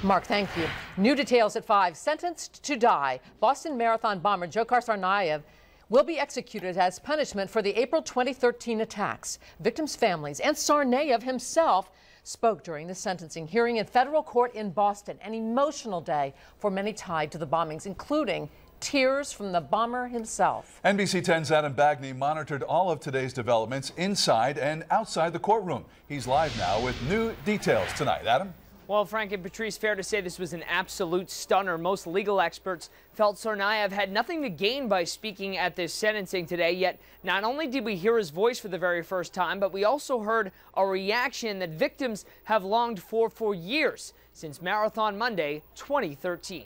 Mark, thank you. New details at 5. Sentenced to die, Boston Marathon bomber Dzhokhar Tsarnaev will be executed as punishment for the April 2013 attacks. Victims' families and Tsarnaev himself spoke during the sentencing hearing in federal court in Boston. An emotional day for many tied to the bombings, including tears from the bomber himself. NBC 10's Adam Bagney monitored all of today's developments inside and outside the courtroom. He's live now with new details tonight. Adam? Well, Frank and Patrice, fair to say this was an absolute stunner. Most legal experts felt Tsarnaev had nothing to gain by speaking at this sentencing today, yet not only did we hear his voice for the very first time, but we also heard a reaction that victims have longed for years, since Marathon Monday 2013.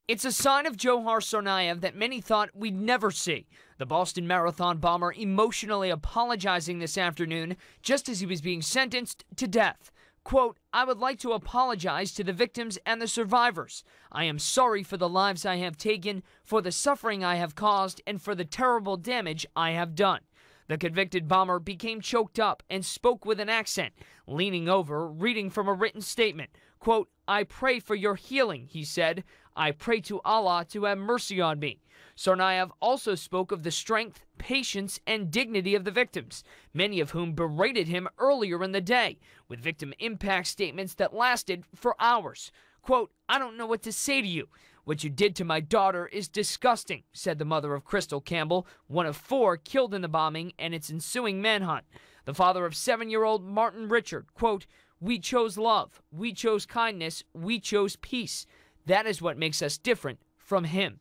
It's a sign of Dzhokhar Tsarnaev that many thought we'd never see. The Boston Marathon bomber emotionally apologizing this afternoon just as he was being sentenced to death. Quote, "I would like to apologize to the victims and the survivors. I am sorry for the lives I have taken, for the suffering I have caused, and for the terrible damage I have done." The convicted bomber became choked up and spoke with an accent, leaning over, reading from a written statement. Quote, "I pray for your healing," he said. "I pray to Allah to have mercy on me." Tsarnaev also spoke of the strength, patience, and dignity of the victims, many of whom berated him earlier in the day, with victim impact statements that lasted for hours. Quote, "I don't know what to say to you. What you did to my daughter is disgusting," said the mother of Crystal Campbell, one of 4 killed in the bombing and its ensuing manhunt. The father of 7-year-old Martin Richard, quote, "We chose love, we chose kindness, we chose peace. That is what makes us different from him."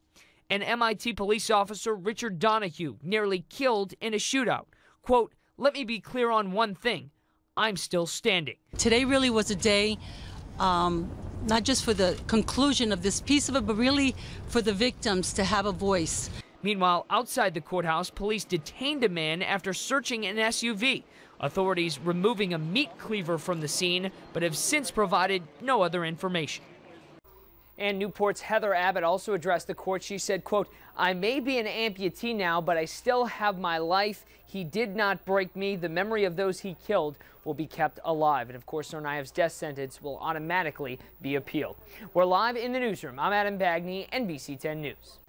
And MIT police officer Richard Donahue nearly killed in a shootout. Quote, "Let me be clear on one thing. I'm still standing." Today really was a day, not just for the conclusion of this piece of it, but really for the victims to have a voice. Meanwhile, outside the courthouse, police detained a man after searching an SUV. Authorities removing a meat cleaver from the scene, but have since provided no other information. And Newport's Heather Abbott also addressed the court. She said, quote, "I may be an amputee now, but I still have my life. He did not break me. The memory of those he killed will be kept alive." And of course, Tsarnaev's death sentence will automatically be appealed. We're live in the newsroom. I'm Adam Bagney, NBC 10 News.